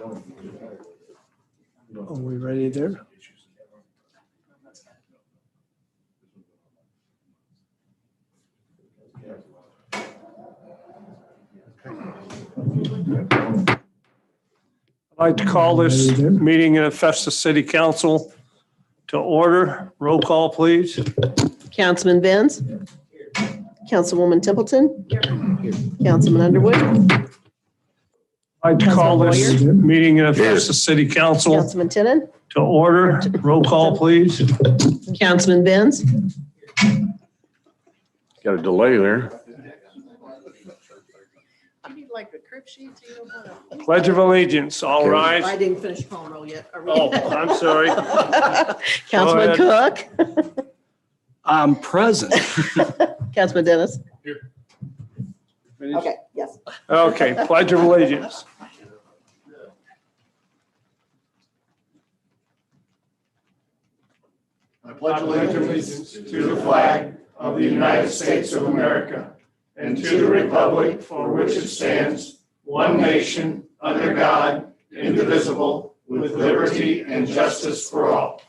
Are we ready there? I'd like to call this meeting of Festus City Council to order. Roll call, please. Councilman Benz. Councilwoman Templeton. Councilman Underwood. I'd like to call this meeting of Festus City Council Councilman Tenen. to order. Roll call, please. Councilman Benz. Got a delay there. I need like the crib sheets. Pledge of Allegiance. All rise. I didn't finish call roll yet. Are we- Oh, I'm sorry. Councilman Cook. I'm present. Councilman Dennis. Finish? Okay, yes. Okay, Pledge of Allegiance. I pledge allegiance to the flag of the United States of America and to the republic for which it stands, one nation, under God, indivisible, with liberty and justice for all.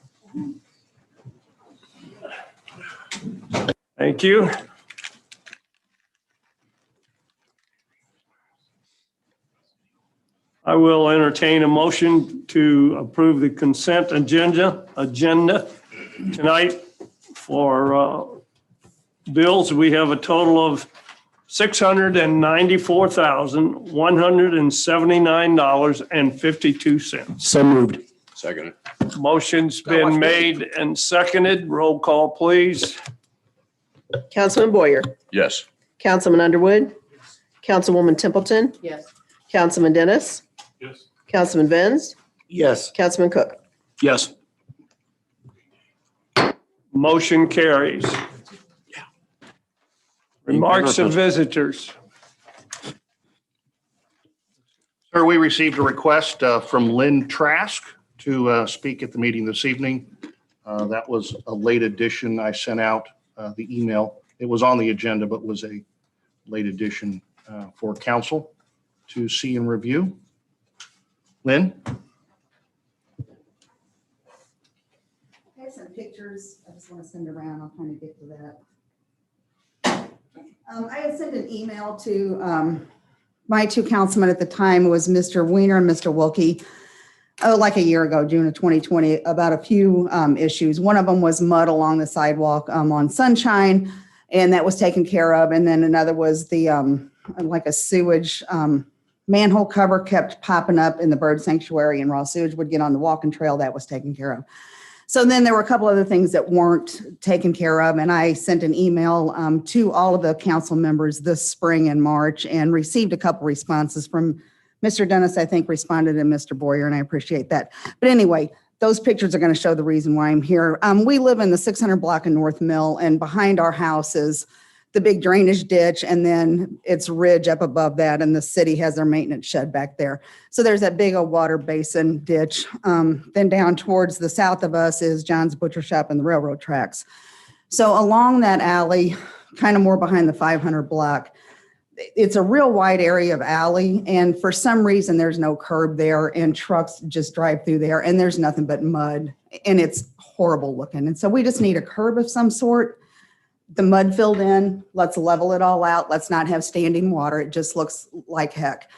Thank you. I will entertain a motion to approve the consent agenda tonight for bills. We have a total of $694,179.52. So moved. Second. Motion's been made and seconded. Roll call, please. Councilman Boyer. Yes. Councilman Underwood. Councilwoman Templeton. Yes. Councilman Dennis. Yes. Councilman Benz. Yes. Councilman Cook. Yes. Motion carries. Remarks of visitors. Sir, we received a request from Lynn Trask to speak at the meeting this evening. That was a late addition. I sent out the email. It was on the agenda, but was a late addition for council to see and review. Lynn? I have some pictures I just want to send around. I'll kind of get to that. I had sent an email to my two councilmen at the time. It was Mr. Weiner and Mr. Wilkie, like a year ago, June of 2020, about a few issues. One of them was mud along the sidewalk on Sunshine, and that was taken care of. And then another was the like a sewage manhole cover kept popping up in the bird sanctuary, and raw sewage would get on the walking trail. That was taken care of. So then there were a couple other things that weren't taken care of, and I sent an email to all of the council members this spring and March and received a couple responses from Mr. Dennis, I think, responded, and Mr. Boyer, and I appreciate that. But anyway, those pictures are going to show the reason why I'm here. We live in the 600 block of North Mill, and behind our house is the big drainage ditch, and then it's ridge up above that, and the city has their maintenance shed back there. So there's that big old water basin ditch. Then down towards the south of us is John's Butcher Shop and the railroad tracks. So along that alley, kind of more behind the 500 block, it's a real wide area of alley, and for some reason there's no curb there, and trucks just drive through there, and there's nothing but mud, and it's horrible looking. And so we just need a curb of some sort. The mud filled in, let's level it all out. Let's not have standing water. It just looks like heck.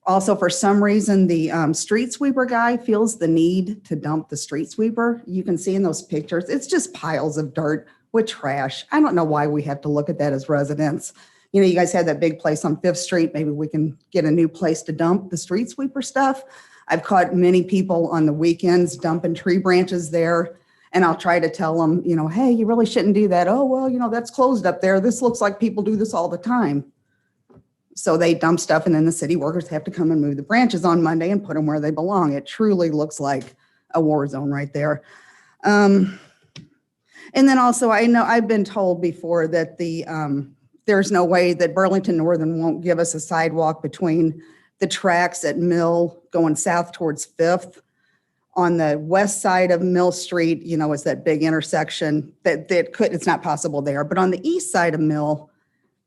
Also, for some reason, the street sweeper guy feels the need to dump the street sweeper. You can see in those pictures, it's just piles of dirt with trash. I don't know why we have to look at that as residents. You know, you guys had that big place on 5th Street. Maybe we can get a new place to dump the street sweeper stuff. I've caught many people on the weekends dumping tree branches there. And I'll try to tell them, you know, hey, you really shouldn't do that. Oh, well, you know, that's closed up there. This looks like people do this all the time. So they dump stuff, and then the city workers have to come and move the branches on Monday and put them where they belong. It truly looks like a war zone right there. And then also, I know I've been told before that there's no way that Burlington Northern won't give us a sidewalk between the tracks at Mill going south towards 5th. On the west side of Mill Street, you know, is that big intersection that it's not possible there. But on the east side of Mill,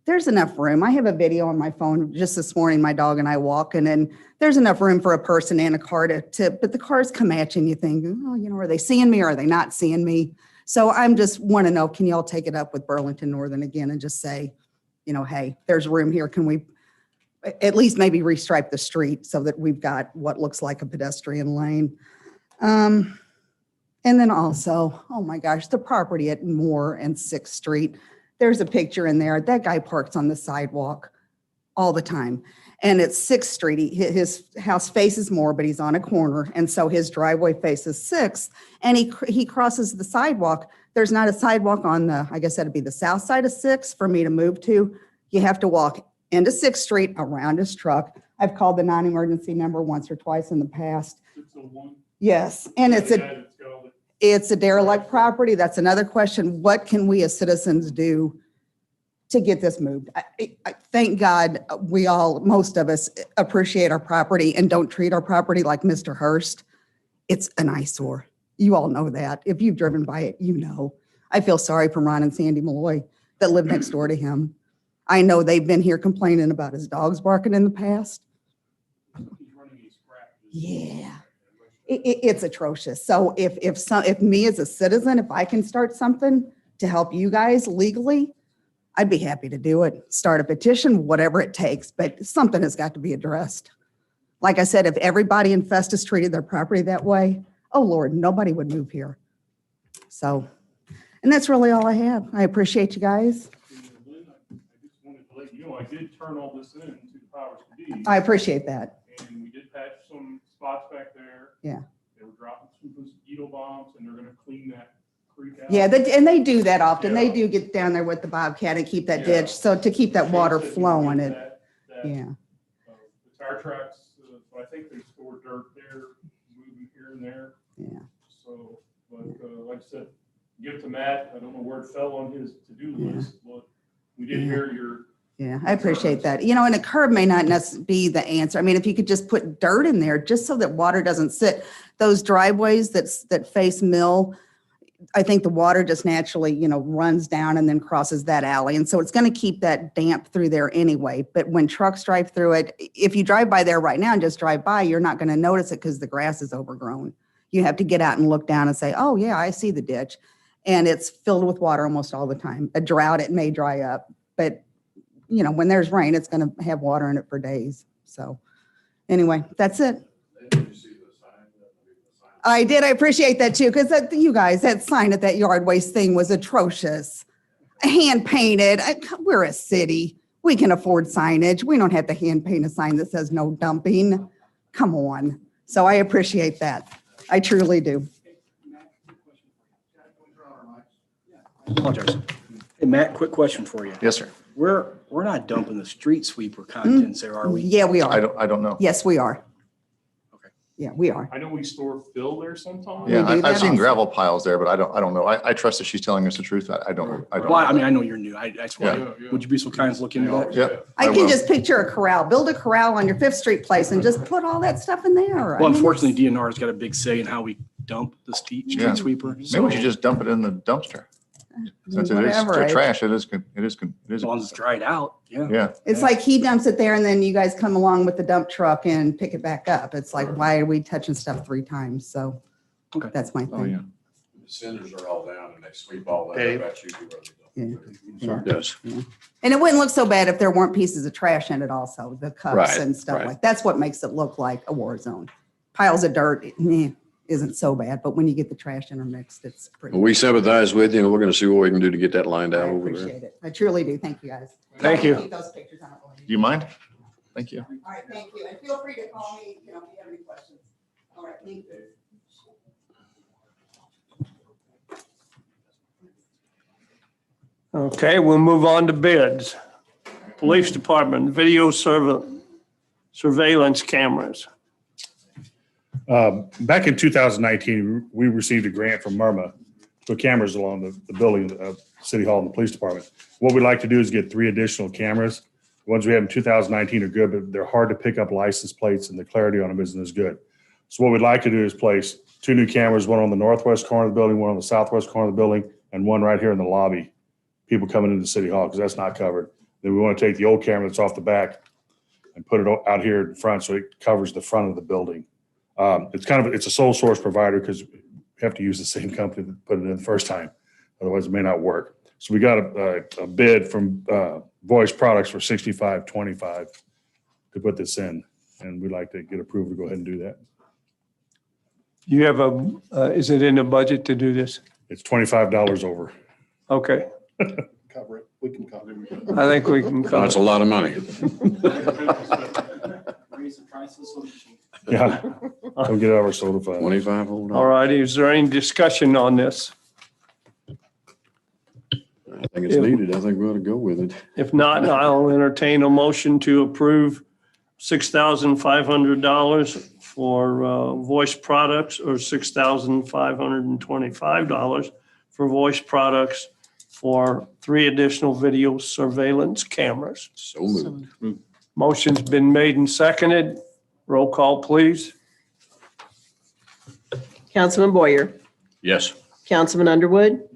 there's enough room. I have a video on my phone just this morning, my dog and I walking, and there's enough room for a person and a car but the cars come at you and you think, oh, you know, are they seeing me or are they not seeing me? So I'm just want to know, can y'all take it up with Burlington Northern again and just say, you know, hey, there's room here. Can we at least maybe restripe the street so that we've got what looks like a pedestrian lane? And then also, oh my gosh, the property at Moore and 6th Street, there's a picture in there. That guy parks on the sidewalk all the time. And it's 6th Street. His house faces Moore, but he's on a corner. And so his driveway faces 6th. And he crosses the sidewalk. There's not a sidewalk on I guess that'd be the south side of 6th for me to move to. You have to walk into 6th Street around his truck. I've called the non-emergency number once or twice in the past. 601. Yes, and it's a derelict property. That's another question. What can we as citizens do to get this moved? I thank God most of us appreciate our property and don't treat our property like Mr. Hurst. It's an eyesore. You all know that. If you've driven by it, you know. I feel sorry for Ron and Sandy Malloy that live next door to him. I know they've been here complaining about his dogs barking in the past. Yeah. It's atrocious. So if me as a citizen, if I can start something to help you guys legally, I'd be happy to do it. Start a petition, whatever it takes, but something has got to be addressed. Like I said, if everybody in Festus treated their property that way, oh Lord, nobody would move here. So, and that's really all I have. I appreciate you guys. Lynn, I just wanted to let you know, I did turn all this in to the powers to be. I appreciate that. And we did patch some spots back there. Yeah. They were dropping some mosquito bombs and they're gonna clean that creek out. Yeah, and they do that often. They Yeah. do get down there with the Bobcat and keep that Yeah. ditch. So to keep that water They said you flowing, get it, that, yeah. The tire tracks, so I think they store dirt there, moving here and there. Yeah. So, but like I said, give it to Matt. I don't know where it fell on his to-do list, but we did hear your. Yeah, I appreciate that. You know, and a curb may not necessarily be the answer. I mean, if you could just put dirt in there, just so that water doesn't sit. Those driveways that face Mill, I think the water just naturally, you know, runs down and then crosses that alley. And so it's going to keep that damp through there anyway. But when trucks drive through it, if you drive by there right now and just drive by, you're not going to notice it because the grass is overgrown. You have to get out and look down and say, oh yeah, I see the ditch. And it's filled with water almost all the time. A drought, it may dry up, but you know, when there's rain, it's going to have water in it for days. So anyway, that's it. I did. I appreciate that too. Because you guys, that sign at that yard waste thing was atrocious. Hand painted. We're a city. We can afford signage. We don't have to hand paint a sign that says no dumping. Come on. So I appreciate that. I truly do. Apologize. Hey, Matt, quick question for you. Yes, sir. We're not dumping the street sweeper contents there, are we? Yeah, we are. I don't know. Yes, we are. Okay. Yeah, we are. I know we store fill there sometimes. Yeah, We do that I've seen also. gravel piles there, but I don't know. I trust that she's telling us the truth. I don't. Well, I mean, I know you're new. That's why. Yeah. Would you be so kind as to look into that? Yep. I can will. just picture a corral. Build a corral on your 5th Street place and just put all that stuff in there. Well, unfortunately, DNR's got a big say in how we dump the street Yeah. sweeper. Maybe we should just dump it in the dumpster. Since it is Whatever. trash, it is good. It is good. It As is. long as it's dried out, yeah. Yeah. It's like he dumps it there and then you guys come along with the dump truck and pick it back up. It's like, why are we touching stuff 3 times? So Okay. that's my Oh, yeah. thing. The cinders are all down and they sweep all that Dave? up. That's usually where they Yeah. dump. It does. And it wouldn't look so bad if there weren't pieces of trash in it also, the cups Right, and stuff right. like, that's what makes it look like a war zone. Piles of dirt, isn't so bad, but when you get the trash intermixed, it's pretty. We sympathize with you and we're going to see what we can do to get that lined I out over there. appreciate it. I truly do. Thank you, guys. Thank you. Keep those pictures on. Do you mind? Thank you. All right, thank you. And feel free to call me, if you have any questions. All right, thank you. Okay, we'll move on to bids. Police Department, video surveillance cameras. Back in 2019, we received a grant from MIRMA to put cameras along the building of City Hall and the Police Department. What we'd like to do is get 3 additional cameras. The ones we have in 2019 are good, but they're hard to pick up license plates and the clarity on them isn't as good. So what we'd like to do is place 2 new cameras, one on the northwest corner of the building, one on the southwest corner of the building, and one right here in the lobby. People coming into City Hall, because that's not covered. Then we want to take the old camera that's off the back and put it out here in front so it covers the front of the building. It's a sole source provider because we have to use the same company that put it in the first time. Otherwise, it may not work. So we got a bid from Voice Products for $65.25 to put this in, and we'd like to get approval to go ahead and do that. You have is it in the budget to do this? It's $25 over. Okay, Cover it. We can cover it. I think we can cover That's a it. lot of money. Raise the prices so cheap. Yeah, don't get out of our soda fund. 25, hold All on. righty, is there any discussion on this? I think it's needed. I think we ought to go with it. If not, I'll entertain a motion to approve $6,500 for Voice Products or $6,525 for Voice Products for 3 additional video surveillance cameras. So moved. Motion's been made and seconded. Roll call, please. Councilman Boyer, Yes. Councilman Underwood,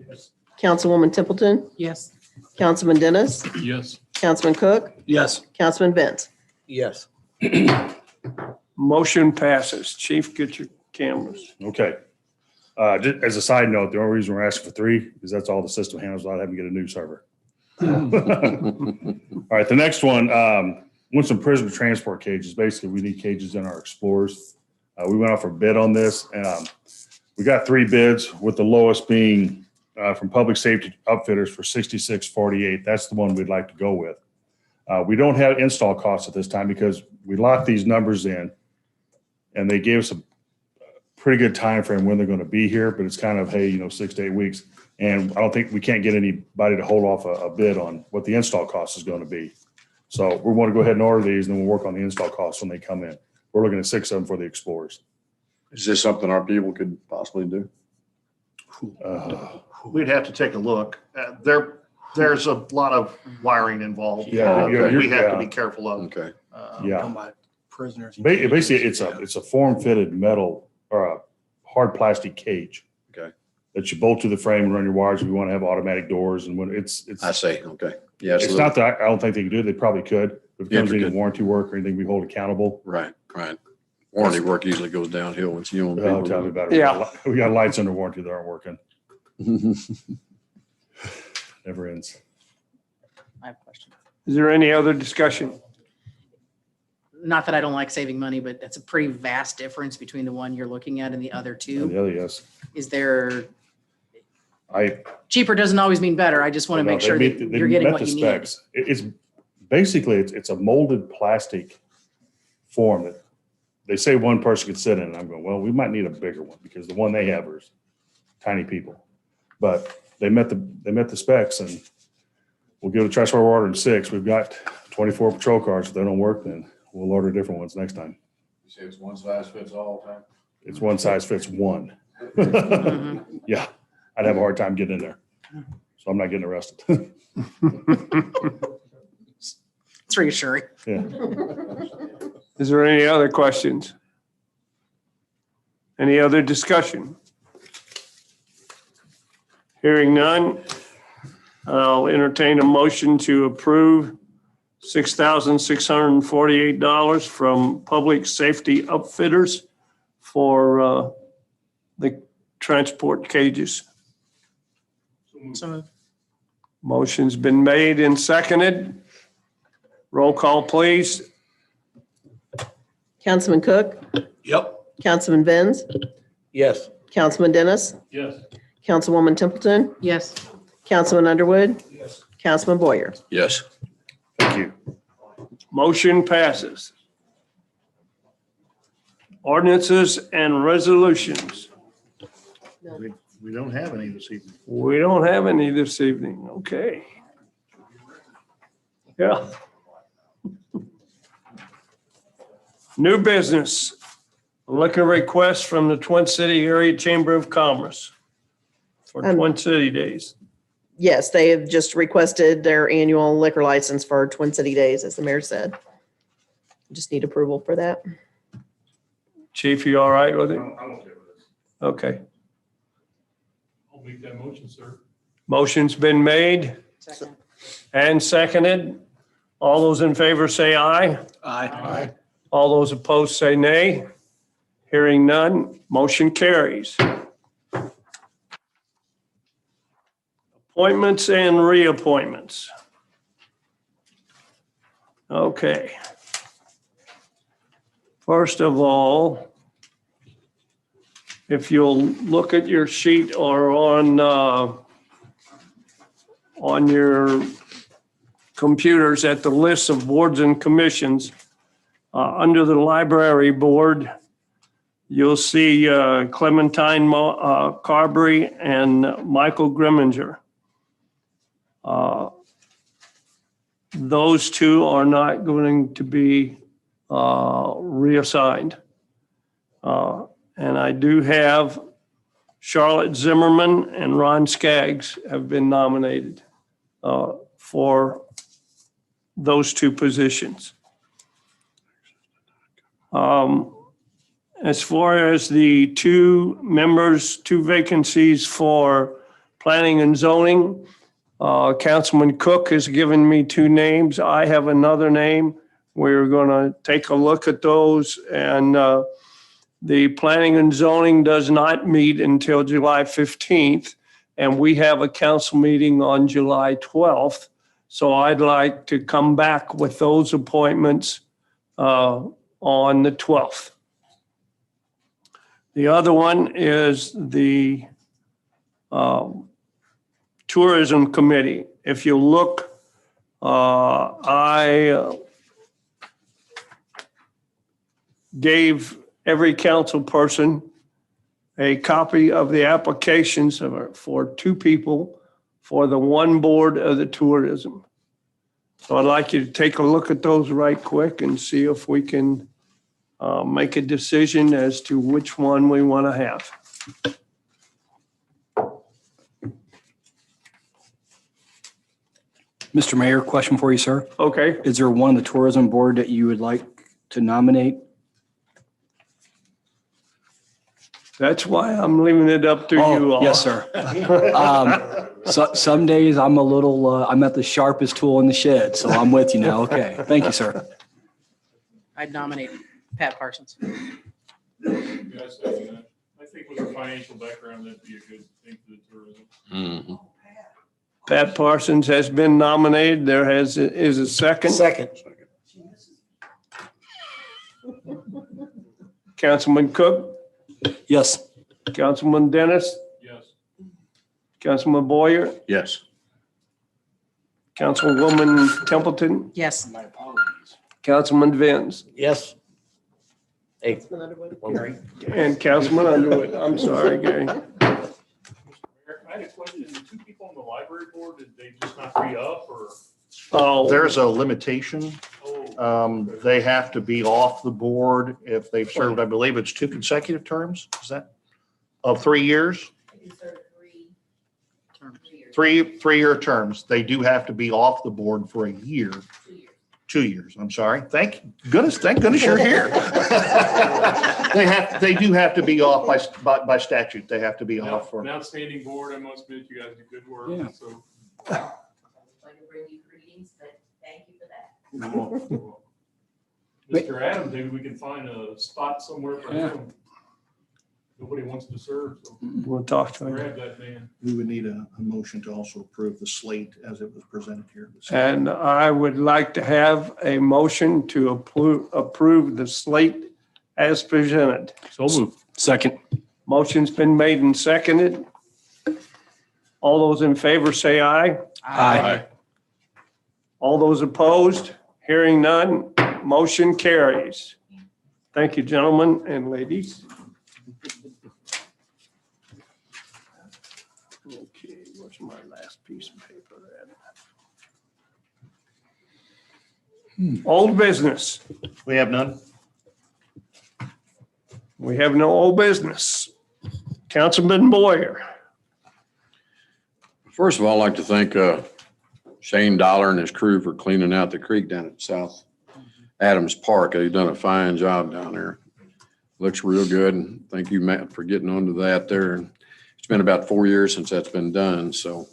Councilwoman Templeton, Yes. Councilman Dennis, Yes. Councilman Cook, Yes. Councilman Benz. Yes. Motion passes. Chief, get your cameras. Okay. Just as a side note, the only reason we're asking for 3 is that's all the system handles without having to get a new server. All right, the next one, want some prisoner transport cages. Basically, we need cages in our Explorers. We went out for a bid on this. We got 3 bids, with the lowest being from Public Safety Outfitters for $66.48. That's the one we'd like to go with. We don't have install costs at this time because we locked these numbers in, and they gave us a pretty good time frame when they're going to be here. But it's kind of, hey, 6 to 8 weeks, and I don't think we can't get anybody to hold off a bid on what the install cost is going to be. So we want to go ahead and order these, and then we'll work on the install costs when they come in. We're looking at 6 of them for the Explorers. Is this something our people could possibly do? We'd have to take a look. There's a lot of wiring involved. Yeah, that we have to yeah. be careful of. Okay. Yeah. Talking about prisoners. Basically, it's a form-fitted metal or a hard plastic cage. Okay. That you bolt to the frame and run your wires. We want to have automatic doors, and when it's I see. Okay. Yeah. it's not that I don't think they can do it. They probably could. If it Yeah, comes if it to any could. warranty work or anything, we hold accountable. Right. Warranty work usually goes downhill once you own Oh, tell me people. about it. Yeah. We got lights under warranty that aren't working. Never ends. I have a question. Is there any other discussion? Not that I don't like saving money, but that's a pretty vast difference between the one you're looking at and the other And two. the other, yes. Is there, I cheaper doesn't always mean better. I just want to No, make they sure meet- that they you're getting met what the you need. specs. It's basically, it's a molded plastic form that they say one person could sit in. And I'm going, well, we might need a bigger one because the one they have is tiny people. But they met the specs, and we'll give it a try. So we're ordering 6. We've got 24 patrol cars. If they don't work, then we'll order different ones next time. You say it's one size fits all time? It's one size fits one. Mhm. Yeah, I'd have a hard time getting in there. So I'm not getting arrested. It's reassuring. Yeah. Is there any other questions? Any other discussion? Hearing none, I'll entertain a motion to approve $6,648 from Public Safety Outfitters for the transport cages. So Motion's been made and seconded. Roll call, please. Councilman Cook, Yep. Councilman Benz, Yes. Councilman Dennis, Yes. Councilwoman Templeton, yes, Councilman Underwood, Councilman Boyer. Yes. Thank you. Motion passes. Ordinances and resolutions. We don't have any this evening. We don't have any this evening. Okay. Yeah. New business. Liquor request from the Twin City Area Chamber of Commerce for Twin City Days. Yes, they have just requested their annual liquor license for Twin City Days, as the mayor said. Just need approval for that. Chief, you all right with it? I'm okay with this. Okay. I'll make that motion, sir. Motion's been made second, and seconded. All those in favor say aye. Aye. All those opposed say nay. Hearing none, motion carries. Appointments and reappointments. Okay. First of all, if you'll look at your sheet or on your computers at the list of boards and commissions, under the library board, you'll see Clementine Carberry and Michael Grimminger. Those two are not going to be reassigned. And I do have Charlotte Zimmerman and Ron Skaggs have been nominated for those two positions. As far as the two vacancies for planning and zoning, Councilman Cook has given me two names. I have another name. We're going to take a look at those. And the planning and zoning does not meet until July 15th. And we have a council meeting on July 12th. So I'd like to come back with those appointments on the 12th. The other one is the Tourism Committee. If you look, I gave every council person a copy of the applications for two people for the one board of the tourism. So I'd like you to take a look at those right quick and see if we can make a decision as to which one we want to have. Mr. Mayor, question for you, sir. Okay, Is there one on the tourism board that you would like to nominate? that's why I'm leaving it up to you all. Yes, sir. So some days I'm I'm at the sharpest tool in the shed, so I'm with you now. Okay. Thank you, sir. I'd nominate Pat Parsons. I think with a financial background, that'd be a good thing for the tourism. Mhm. Pat Parsons has been nominated. There is a second. Second. Councilman Cook, Yes. Councilman Dennis, Yes. Councilman Boyer, Yes. Councilwoman Templeton, Yes. My apologies. Councilman Vins, Yes. Hey. and Councilman Underwood. I'm sorry, Gary. I had a question. The two people on the library board, did they just not be up or? Oh, There's a limitation. Oh, They have to be off the board if they've served, I believe it's 2 consecutive terms. Is that of 3 years? Three-year terms. They do have to be off the board for a year. 2 years, I'm sorry. Thank goodness you're here. They do have to be off by statute. They have to be off for. an outstanding board. I must admit, you guys do good work. Yeah. So. Bring you greetings, but thank you for that. Mr. Adams, maybe we can find a spot somewhere for Yeah. him. Nobody wants to serve, so we'll talk to him. grab that man. We would need a motion to also approve the slate as it was presented here. And I would like to have a motion to approve the slate as presented. So moved. Second. Motion's been made and seconded. All those in favor say aye. Aye. All those opposed, hearing none, motion carries. Thank you, gentlemen and ladies. Okay, where's my last piece of paper at? Old business. We have none? We have no old business. Councilman Boyer. First of all, I'd like to thank Shane Dollar and his crew for cleaning out the creek down at South Adams Park. They've done a fine job down there. Looks real good. And thank you, Matt, for getting onto that there. It's been about 4 years since that's been done, so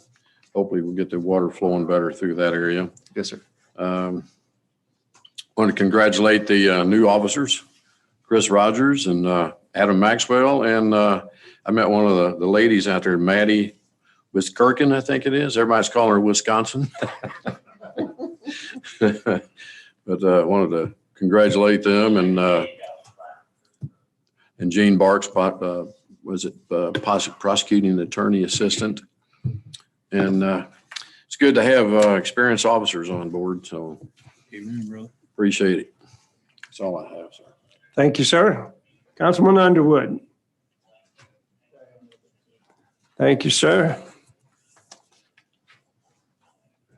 hopefully we'll get the water flowing better through that area. Yes, sir. Want to congratulate the new officers, Chris Rogers and Adam Maxwell. And I met one of the ladies out there, Maddie Wiskirkin, I think it is. Everybody's calling her Wisconsin. But wanted to congratulate them and Gene Barks, prosecuting attorney assistant. And it's good to have experienced officers on board. So appreciate it. That's all I have, sir. Thank you, sir. Councilman Underwood. Thank you, sir.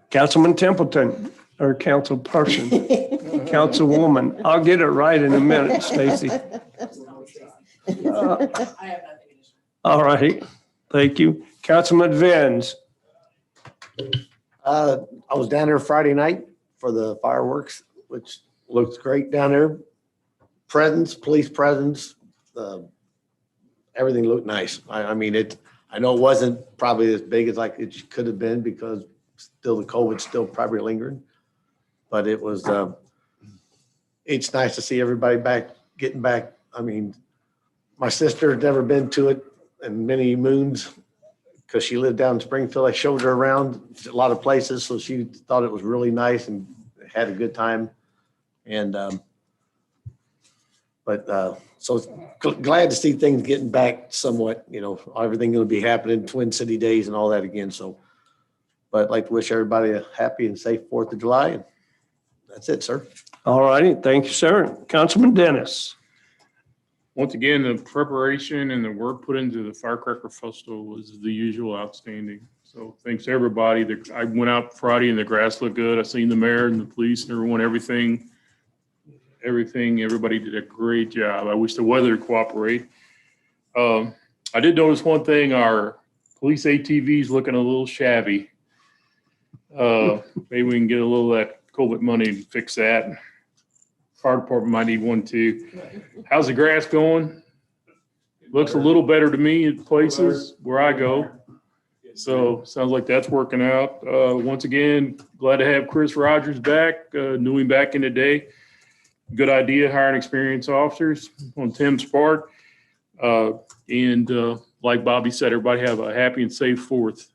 Councilman Templeton, or councilperson, councilwoman. I'll get it right in a minute, Stacy. I have nothing additional. All right. Thank you. Councilman Vins. I was down there Friday night for the fireworks, which looks great down there. Presence, police presence, everything looked nice. I mean, I know it wasn't probably as big as like it could have been because still the COVID's still probably lingering, but it was, it's nice to see everybody getting back. I mean, my sister had never been to it in many moons because she lived down in Springfield. I showed her around a lot of places, so she thought it was really nice and had a good time. And, so glad to see things getting back somewhat, everything going to be happening, Twin City Days and all that again. So, but I'd like to wish everybody a happy and safe 4th of July. And that's it, sir. All righty. Thank you, sir. Councilman Dennis. Once again, the preparation and the work put into the Firecracker Festival was the usual outstanding. So thanks to everybody. I went out Friday and the grass looked good. I seen the mayor and the police and everyone, everybody did a great job. I wish the weather would cooperate. I did notice one thing, our police ATVs looking a little shabby. Maybe we can get a little of that COVID money and fix that. Fire department might need one too. How's the grass going? Looks a little better to me at places where I go. So sounds like that's working out. Once again, glad to have Chris Rogers back. Knew him back in the day. Good idea, hiring experienced officers on Tim's part. And like Bobby said, everybody have a happy and safe 4th.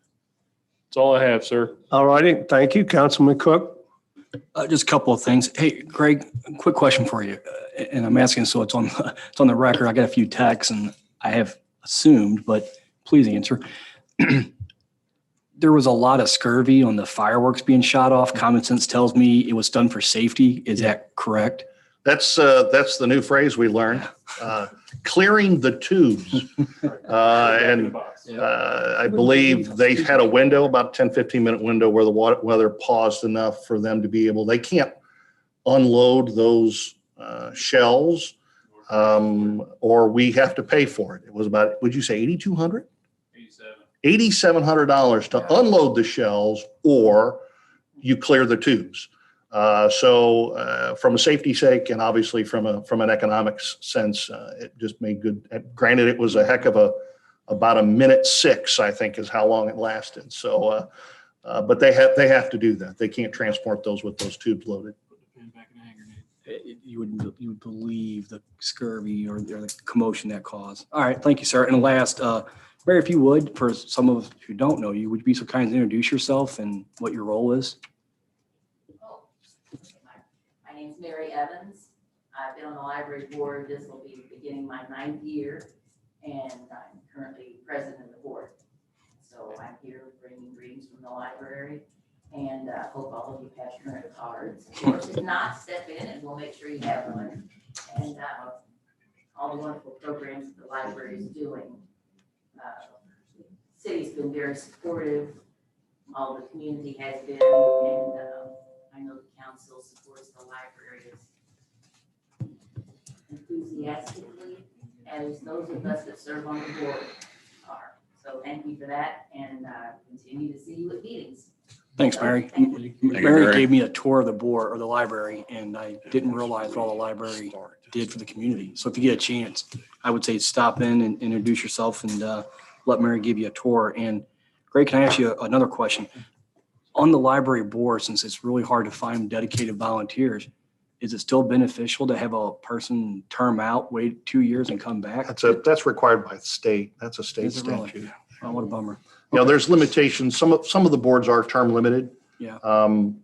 That's all I have, sir. All righty. Thank you, Councilman Cook. Just a couple of things. Hey, Greg, quick question for you. And I'm asking so it's on the record. I got a few texts and I have assumed, but please answer. There was a lot of scurvy on the fireworks being shot off. Common sense tells me it was done for safety. Is that correct? That's the new phrase we learned, clearing the tubes. And I believe they had a window, about 10, 15-minute window where the weather paused enough for them to be able, they can't unload those shells or we have to pay for it. It was about, would you say $8,200? $8,700 to unload the shells or you clear the tubes. So from a safety sake and obviously from an economics sense, it just made good. Granted, it was a heck of about 1.6 minutes, I think is how long it lasted. So, but they have to do that. They can't transport those with those tubes loaded. You would believe the scurvy or the commotion that caused. All right, thank you, sir. And last, Mary, if you would, for some of us who don't know you, would you be so kind to introduce yourself and what your role is? My name's Mary Evans. I've been on the library board. This will be beginning my 9th year, and I'm currently president of the board. So I'm here bringing greetings from the library, and hope all of you have current cards. Of course, if not, step in and we'll make sure you have one. And all the wonderful programs that the library is doing. City's been very supportive. All the community has been, and I know the council supports the library enthusiastically, as those of us that serve on the board are. So thank you for that, and continue to see you at meetings. Thanks, Mary. Mary gave me a tour of the board or the library, and I didn't realize what all the library did for the community. So if you get a chance, I would say stop in and introduce yourself and let Mary give you a tour. And Greg, can I ask you another question? On the library board, since it's really hard to find dedicated volunteers, is it still beneficial to have a person term out, wait 2 years and come back? That's required by the state. That's a state Is it really? statute. Oh, what a bummer. You know, there's limitations. Some of the boards are term limited. Yeah.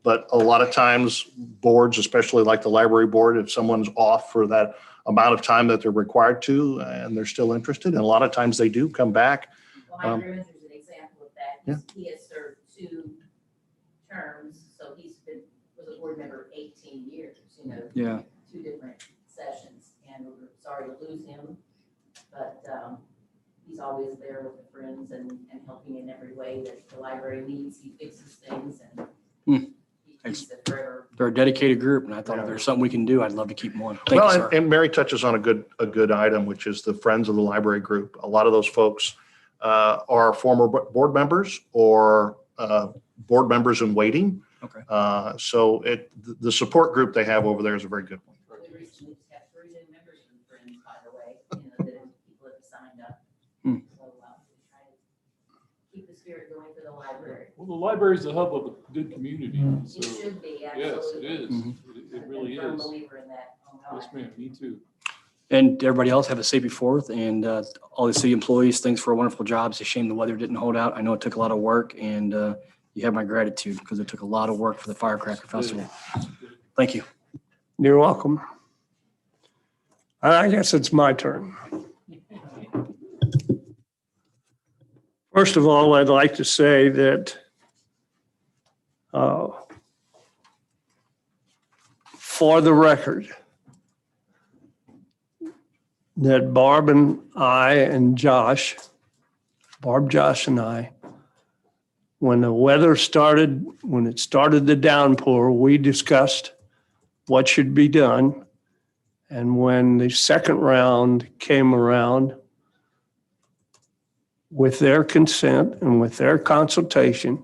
But a lot of times boards, especially like the library board, if someone's off for that amount of time that they're required to, and they're still interested, and a lot of times they do come back. Well, my grandmother's an example of that. Yeah. He has served 2 terms, so was a board member 18 years, Yeah. 2 different sessions, and we're sorry to lose him, but he's always there with the friends and helping in every way that the library needs. He fixes things and he keeps it forever. They're a dedicated group, and I thought if there's something we can do, I'd love to keep them on. Thank you, Well, sir. and Mary touches on a good item, which is the Friends of the Library Group. A lot of those folks are former board members or board members in waiting. Okay. So the support group they have over there is a very good one. We recently just have 3 new members from Friends, by the way, that people have signed up. Hmm. So we try to keep the spirit going for the library. Well, the library is the hub of a good community, so. It should be, Yes, it absolutely. is. Mhm. It really I'm a firm is. believer in that. Yes, ma'am, me too. And everybody else have a safe 4th, and all the city employees, thanks for a wonderful job. It's a shame the weather didn't hold out. I know it took a lot of work, and you have my gratitude because it took a lot of work for the Firecracker Festival. Thank you. You're welcome. I guess it's my turn. First of all, I'd like to say that for the record, that Barb, Josh, and I, when the weather started, when it started the downpour, we discussed what should be done. And when the second round came around, with their consent and with their consultation,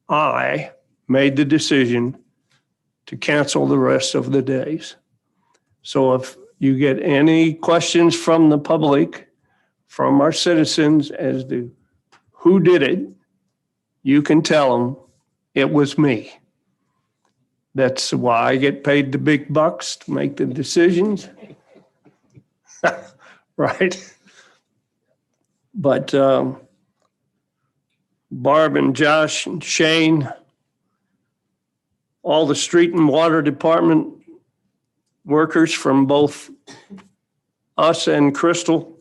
I made the decision to cancel the rest of the days. So if you get any questions from the public, from our citizens as to who did it, you can tell them it was me. That's why I get paid the big bucks to make the decisions. Right? But Barb and Josh and Shane, all the street and water department workers from both us and Crystal,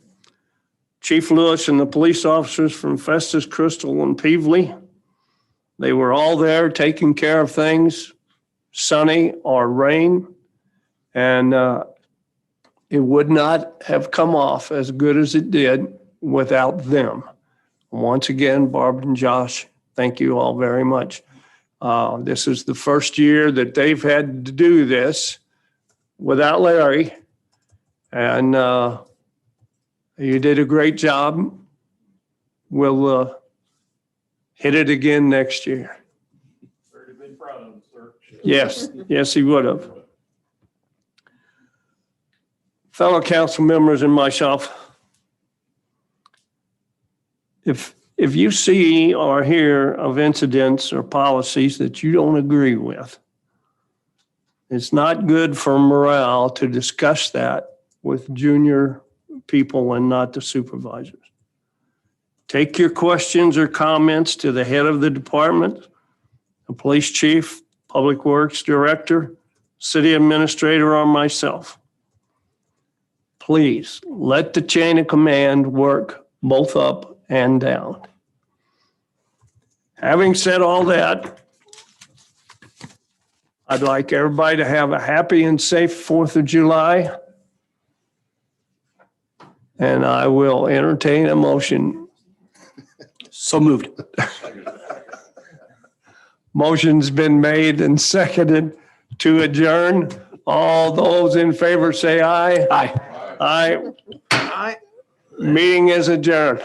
Chief Lewis and the police officers from Festus, Crystal, and Peevely, they were all there taking care of things, sunny or rain, and it would not have come off as good as it did without them. Once again, Barb and Josh, thank you all very much. This is the first year that they've had to do this without Larry, and you did a great job. We'll hit it again next year. Very been proud of him, sir. Yes, he would have. Fellow council members and myself, if you see or hear of incidents or policies that you don't agree with, it's not good for morale to discuss that with junior people and not the supervisors. Take your questions or comments to the head of the department, the police chief, public works director, city administrator, or myself. Please let the chain of command work both up and down. Having said all that, I'd like everybody to have a happy and safe 4th of July. And I will entertain a motion. So moved. Motion's been made and seconded to adjourn. All those in favor say aye. Aye. Aye. Meeting is adjourned.